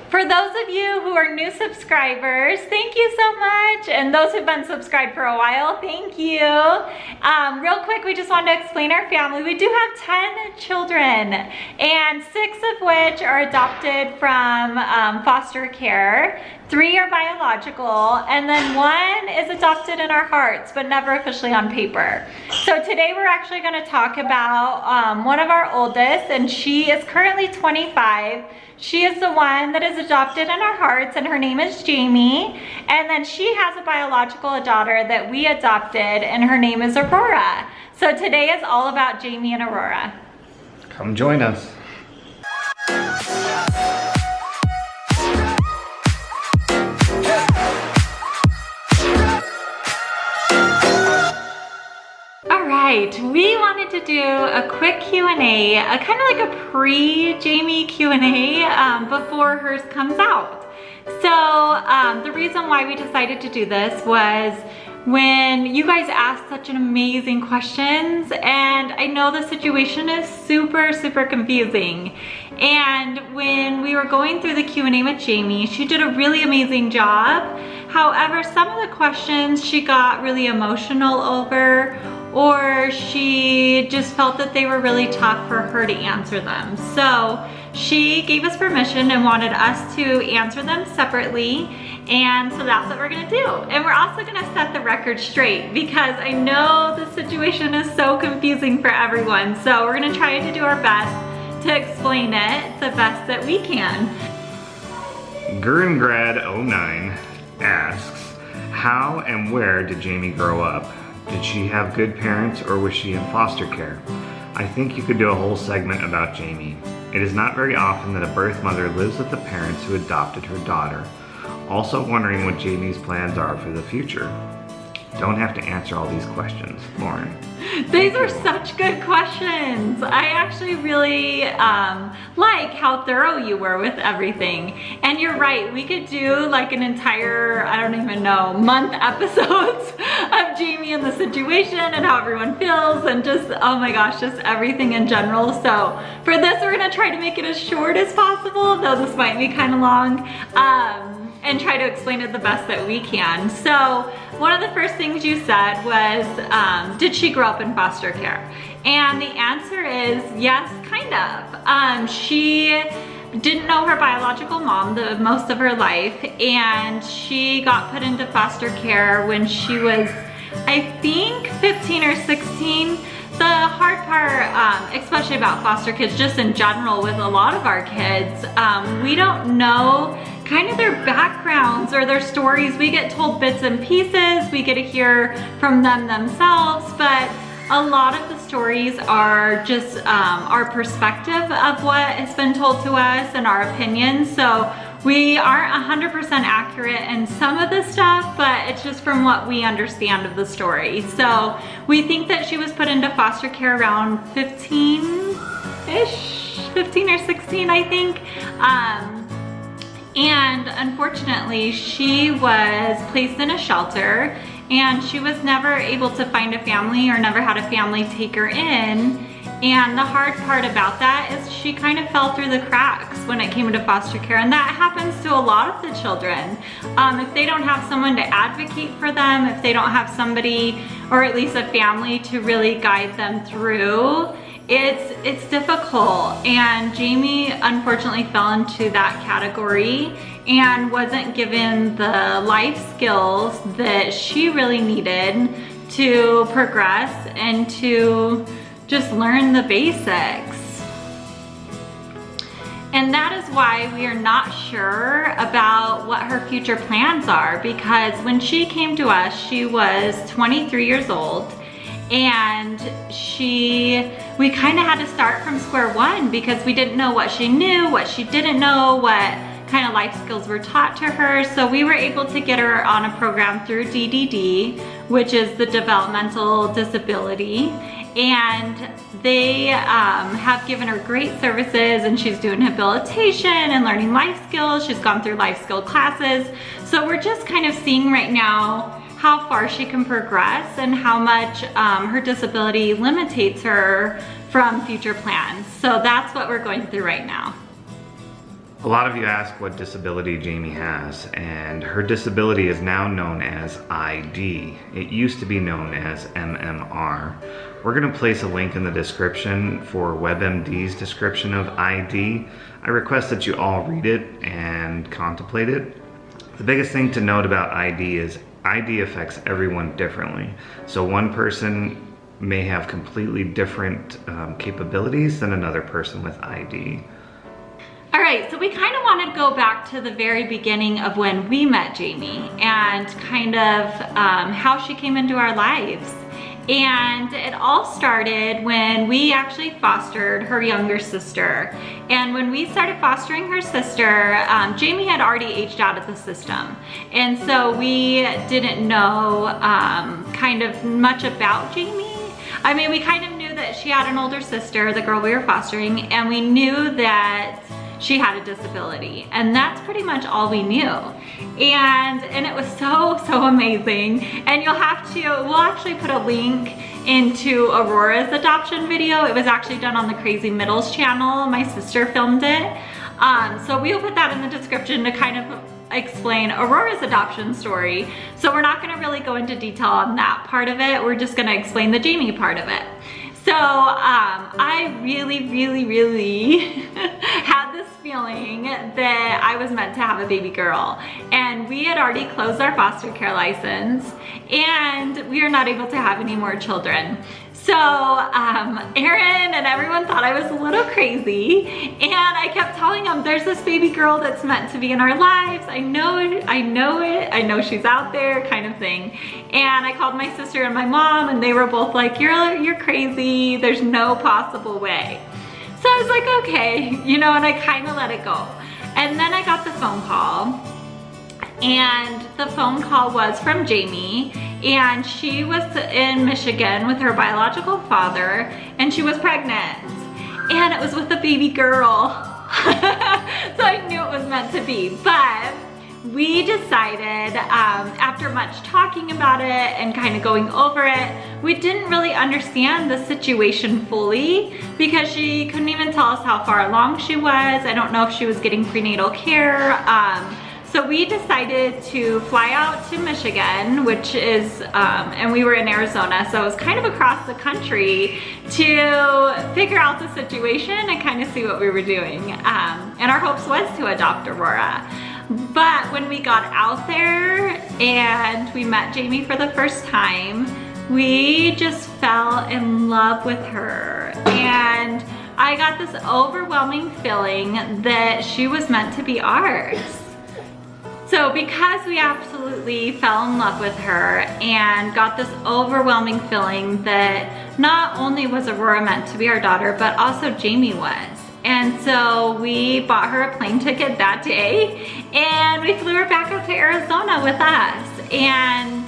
For those of you who are new subscribers, thank you so much. And those who've been subscribed for a while, thank you. Real quick, we just wanted to explain our family. We do have 10 children, and 6 of which are adopted from foster care. 3 are biological, and then 1 is adopted in our hearts, but never officially on paper. So today we're actually gonna talk about one of our oldest, and she is currently 25. She is the one that is adopted in our hearts, and her name is Jamie. And then she has a biological daughter that we adopted, and her name is Aurora. So today is all about Jamie and Aurora. Come join us. We wanted to do a quick Q&A, kind of like a pre-Jamie Q&A before hers comes out. So the reason why we decided to do this was when you guys asked such an amazing questions, and I know the situation is super confusing. And when we were going through the Q&A with Jamie, she did a really amazing job. However, some of the questions she got really emotional over, or she just felt that they were really tough for her to answer them. So she gave us permission and wanted us to answer them separately. And so that's what we're gonna do. And we're also gonna set the record straight because I know the situation is so confusing for everyone. So we're gonna try to do our best to explain it the best that we can. Gurngrad09 asks, how and where did Jamie grow up? Did she have good parents or was she in foster care? I think you could do a whole segment about Jamie. It is not very often that a birth mother lives with the parents who adopted her daughter. Also wondering what Jamie's plans are for the future. Don't have to answer all these questions, Lauren. These are such good questions. I actually really like how thorough you were with everything. And you're right, we could do like an entire, I don't even know, month episodes of Jamie and the situation and how everyone feels and just, oh my gosh, just everything in general. So for this, we're gonna try to make it as short as possible, though this might be kind of long. And try to explain it the best that we can. So one of the first things you said was, did she grow up in foster care? And the answer is yes, kind of. She didn't know her biological mom the most of her life, and she got put into foster care when she was, I think, 15 or 16. The hard part, especially about foster kids, just in general with a lot of our kids, we don't know kind of their backgrounds or their stories. We get told bits and pieces, we get to hear from them themselves, but a lot of the stories are just our perspective of what has been told to us and our opinions. So we aren't 100% accurate in some of the stuff, but it's just from what we understand of the story. So we think that she was put into foster care around 15-ish, 15 or 16, I think. And unfortunately, she was placed in a shelter and she was never able to find a family or never had a family take her in. And the hard part about that is she kind of fell through the cracks when it came to foster care, and that happens to a lot of the children. If they don't have someone to advocate for them, if they don't have somebody or at least a family to really guide them through, it's difficult. And Jamie unfortunately fell into that category and wasn't given the life skills that she really needed to progress and to just learn the basics. And that is why we are not sure about what her future plans are, because when she came to us, she was 23 years old, and we kind of had to start from square one because we didn't know what she knew, what she didn't know, what kind of life skills were taught to her. So we were able to get her on a program through DDD, which is the developmental disability, and they have given her great services, and she's doing habilitation and learning life skills. She's gone through life skill classes. So we're just kind of seeing right now how far she can progress and how much her disability limitates her from future plans. So that's what we're going through right now. A lot of you ask what disability Jamie has, and her disability is now known as ID. It used to be known as MMR. We're going to place a link in the description for WebMD's description of ID. I request that you all read it and contemplate it. The biggest thing to note about ID is ID affects everyone differently. So one person may have completely different capabilities than another person with ID. All right, so we kind of want to go back to the very beginning of when we met Jamie and kind of how she came into our lives. And it all started when we actually fostered her younger sister. And when we started fostering her sister, Jamie had already aged out of the system. And so we didn't know kind of much about Jamie. I mean, we kind of knew that she had an older sister, the girl we were fostering, and we knew that she had a disability, and that's pretty much all we knew. And it was so amazing. And we'll actually put a link into Aurora's adoption video. It was actually done on the Crazy Middles channel. My sister filmed it. So we'll put that in the description to kind of explain Aurora's adoption story. So we're not gonna really go into detail on that part of it. We're just gonna explain the Jamie part of it. So I really had this feeling that I was meant to have a baby girl. And we had already closed our foster care license and we are not able to have any more children. So Aaron and everyone thought I was a little crazy, and I kept telling them, there's this baby girl that's meant to be in our lives. I know it, I know she's out there, kind of thing. And I called my sister and my mom, and they were both like, you're crazy, there's no possible way. So I was like, okay, you know, and I kind of let it go. And then I got the phone call, and the phone call was from Jamie, and she was in Michigan with her biological father, and she was pregnant, and it was with a baby girl. So I knew it was meant to be. But we decided, after much talking about it and kind of going over it, we didn't really understand the situation fully because she couldn't even tell us how far along she was. I don't know if she was getting prenatal care. So we decided to fly out to Michigan, which is, and we were in Arizona, so it was kind of across the country to figure out the situation and kind of see what we were doing. And our hopes was to adopt Aurora. But when we got out there and we met Jamie for the first time, we just fell in love with her. And I got this overwhelming feeling that she was meant to be ours. So because we absolutely fell in love with her and got this overwhelming feeling that not only was Aurora meant to be our daughter, but also Jamie was. And so we bought her a plane ticket that day and we flew her back up to Arizona with us. And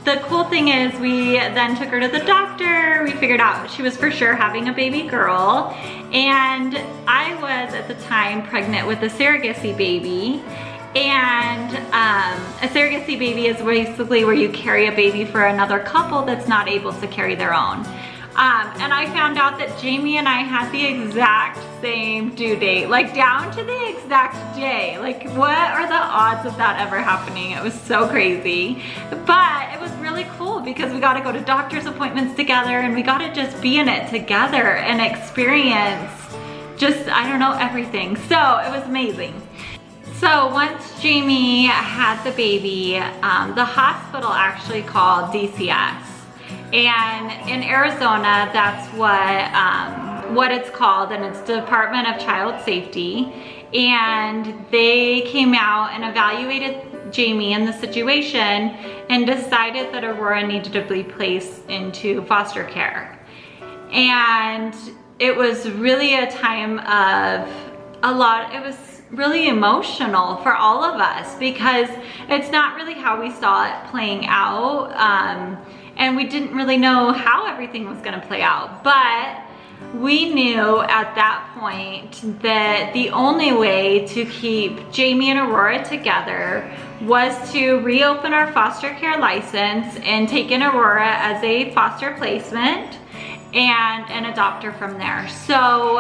the cool thing is we then took her to the doctor. We figured out she was for sure having a baby girl. And I was at the time pregnant with a surrogacy baby. And a surrogacy baby is basically where you carry a baby for another couple that's not able to carry their own. And I found out that Jamie and I had the exact same due date, like down to the exact day. Like, what are the odds of that ever happening? It was so crazy. But it was really cool because we got to go to doctor's appointments together and we got to just be in it together and experience just, I don't know, everything. So it was amazing. So once Jamie had the baby, the hospital actually called DCS. And in Arizona, that's what it's called, and it's Department of Child Safety. And they came out and evaluated Jamie in the situation and decided that Aurora needed to be placed into foster care. And it was really a time of it was really emotional for all of us because it's not really how we saw it playing out. And we didn't really know how everything was gonna play out. But we knew at that point that the only way to keep Jamie and Aurora together was to reopen our foster care license and take in Aurora as a foster placement and adopt her from there. So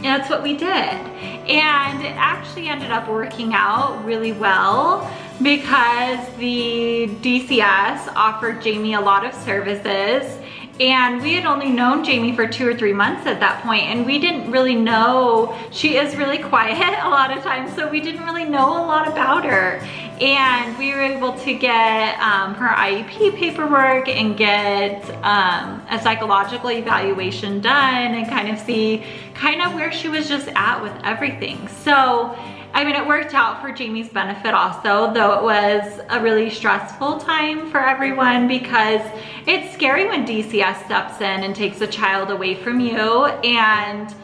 that's what we did. And it actually ended up working out really well because the DCS offered Jamie a lot of services, and we had only known Jamie for 2 or 3 months at that point, and we didn't really know, she is really quiet a lot of times, so we didn't really know a lot about her. And we were able to get her IEP paperwork and get a psychological evaluation done and kind of see kind of where she was just at with everything. So, I mean, it worked out for Jamie's benefit also, though it was a really stressful time for everyone because it's scary when DCS steps in and takes a child away from you and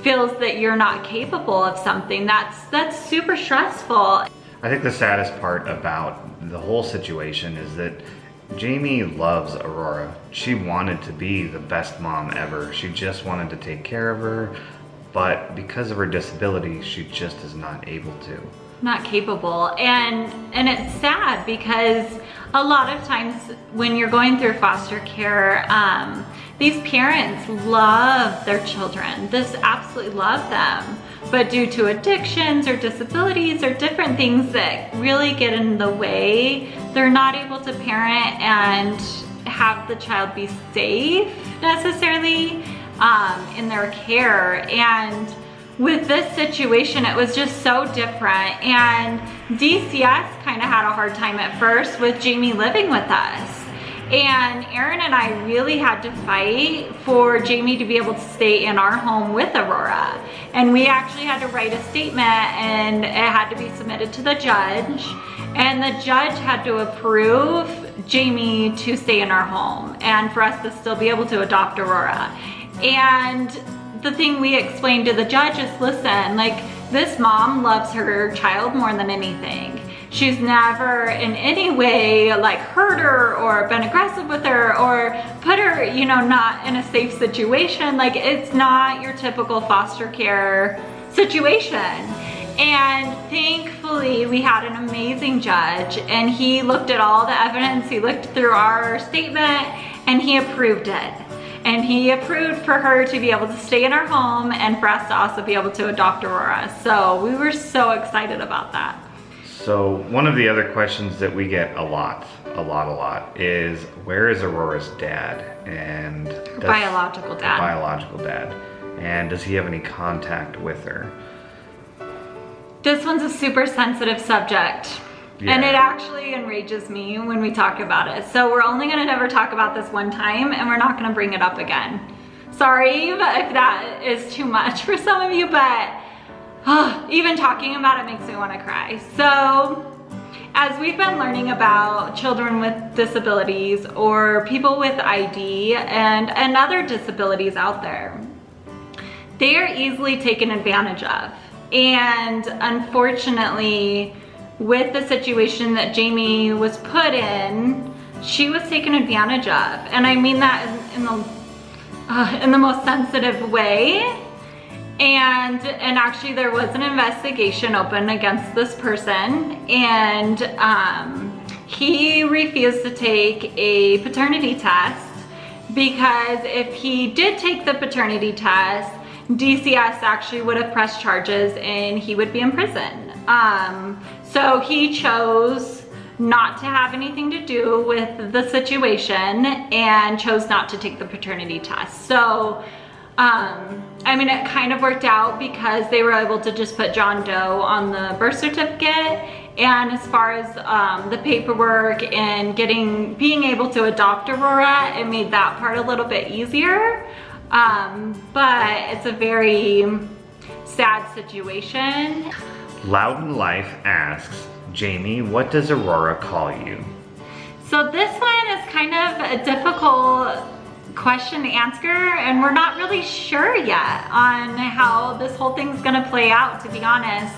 feels that you're not capable of something. That's super stressful. I think the saddest part about the whole situation is that Jamie loves Aurora. She wanted to be the best mom ever. She just wanted to take care of her, but because of her disability, she just is not able to. Not capable. And it's sad because a lot of times when you're going through foster care, these parents love their children. Just absolutely love them. But due to addictions or disabilities or different things that really get in the way, they're not able to parent and have the child be safe necessarily in their care. And with this situation, it was just so different. And DCS kind of had a hard time at first with Jamie living with us. And Aaron and I really had to fight for Jamie to be able to stay in our home with Aurora. And we actually had to write a statement, and it had to be submitted to the judge. And the judge had to approve Jamie to stay in our home and for us to still be able to adopt Aurora. And the thing we explained to the judge is, listen, like, this mom loves her child more than anything. She's never in any way like hurt her or been aggressive with her or put her, you know, not in a safe situation. Like, it's not your typical foster care situation. And thankfully we had an amazing judge, and he looked at all the evidence, he looked through our statement, and he approved it. And he approved for her to be able to stay in our home and for us to also be able to adopt Aurora. So we were so excited about that. So one of the other questions that we get a lot is, where is Aurora's dad? And Her biological dad. Biological dad. And does he have any contact with her? This one's a super sensitive subject. Yeah. And it actually enrages me when we talk about it. So we're only gonna never talk about this one time, and we're not gonna bring it up again. Sorry if that is too much for some of you, but even talking about it makes me wanna cry. So, as we've been learning about children with disabilities or people with ID and other disabilities out there, they are easily taken advantage of. And unfortunately, with the situation that Jamie was put in, she was taken advantage of. And I mean that in the most sensitive way. And actually there was an investigation open against this person, and he refused to take a paternity test because if he did take the paternity test, DCS actually would have pressed charges and he would be in prison. So he chose not to have anything to do with the situation and chose not to take the paternity test. So, I mean, it kind of worked out because they were able to just put John Doe on the birth certificate. And as far as the paperwork and being able to adopt Aurora, it made that part a little bit easier. But it's a very sad situation. Loudon Life asks, Jamie, what does Aurora call you? So this one is kind of a difficult question to answer, and we're not really sure yet on how this whole thing's gonna play out, to be honest.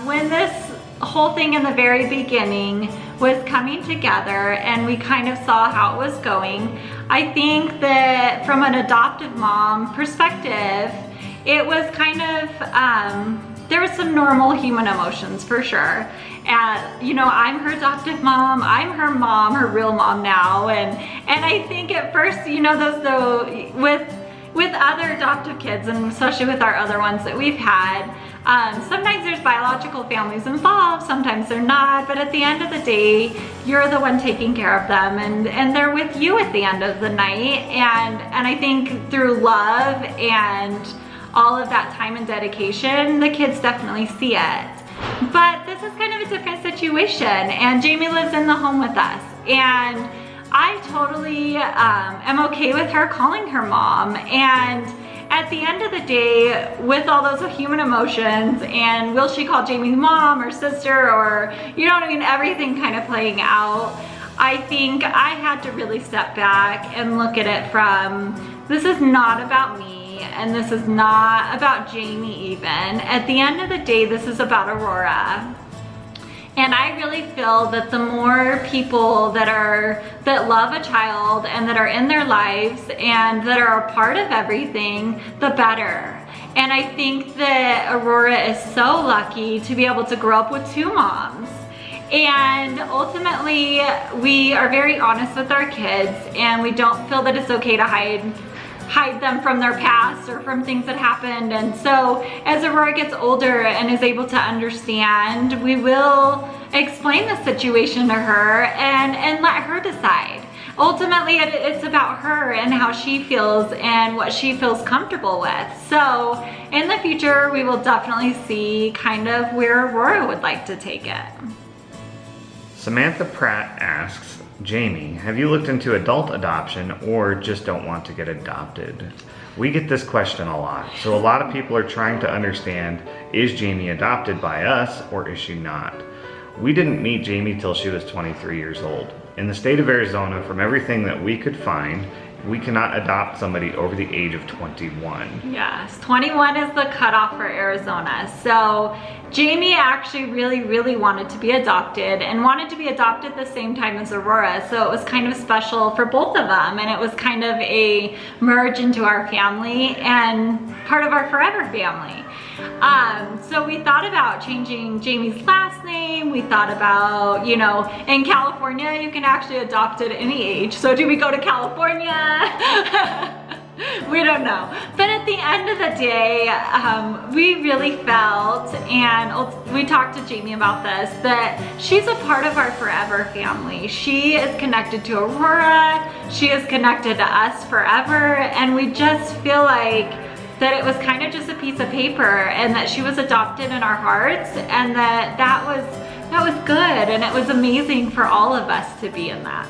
When this whole thing in the very beginning was coming together and we kind of saw how it was going, I think that from an adoptive mom perspective, it was kind of, there was some normal human emotions for sure. And you know, I'm her adoptive mom, I'm her mom, her real mom now, and I think at first, you know, with with other adoptive kids, and especially with our other ones that we've had, sometimes there's biological families involved, sometimes they're not, but at the end of the day, you're the one taking care of them, and they're with you at the end of the night, and I think through love and all of that time and dedication, the kids definitely see it. But this is kind of a different situation, and Jamie lives in the home with us, and I totally am okay with her calling her mom. And at the end of the day, with all those human emotions, and will she call Jamie mom or sister, or, you know what I mean, everything kind of playing out, I think I had to really step back and look at it from, this is not about me, and this is not about Jamie even. At the end of the day, this is about Aurora. And I really feel that the more people that love a child and that are in their lives and that are a part of everything, the better. And I think that Aurora is so lucky to be able to grow up with two moms. And ultimately, we are very honest with our kids, and we don't feel that it's okay to hide them from their past or from things that happened. And so as Aurora gets older and is able to understand, we will explain the situation to her and let her decide. Ultimately, it's about her and how she feels and what she feels comfortable with. So in the future, we will definitely see kind of where Aurora would like to take it. Samantha Pratt asks, Jamie, have you looked into adult adoption or just don't want to get adopted? We get this question a lot, so a lot of people are trying to understand, is Jamie adopted by us or is she not? We didn't meet Jamie till she was 23 years old. In the state of Arizona, from everything that we could find, we cannot adopt somebody over the age of 21. Yes, 21 is the cutoff for Arizona. So Jamie actually really wanted to be adopted, and wanted to be adopted the same time as Aurora. So it was kind of special for both of them, and it was kind of a merge into our family and part of our forever family. So we thought about changing Jamie's last name. We thought about, you know, in California, you can actually adopt at any age. So do we go to California? We don't know. But at the end of the day, we really felt, and we talked to Jamie about this, that she's a part of our forever family. She is connected to Aurora. She is connected to us forever. And we just feel like that it was kind of just a piece of paper, and that she was adopted in our hearts, and that was good, and it was amazing for all of us to be in that.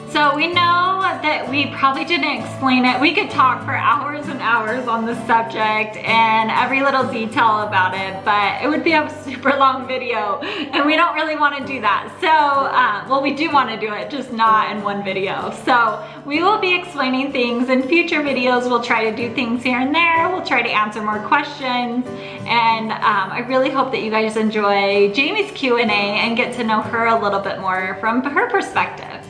So we know that we probably didn't explain it. We could talk for hours and hours on this subject and every little detail about it, but it would be a super long video, and we don't really want to do that. So, well, we do want to do it, just not in one video. So we will be explaining things in future videos. We'll try to do things here and there. We'll try to answer more questions, and I really hope that you guys enjoy Jamie's Q&A and get to know her a little bit more from her perspective.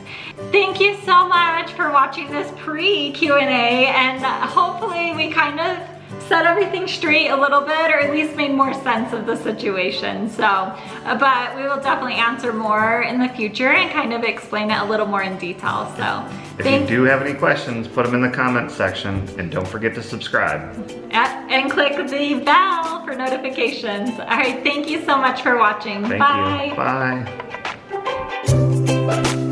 Thank you so much for watching this pre-Q&A, and hopefully we kind of set everything straight a little bit, or at least made more sense of the situation. So, but we will definitely answer more in the future and kind of explain it a little more in detail. So, if you do have any questions, put them in the comments section, and don't forget to subscribe. And click the bell for notifications. All right, thank you so much for watching. Thank Bye. you. Bye.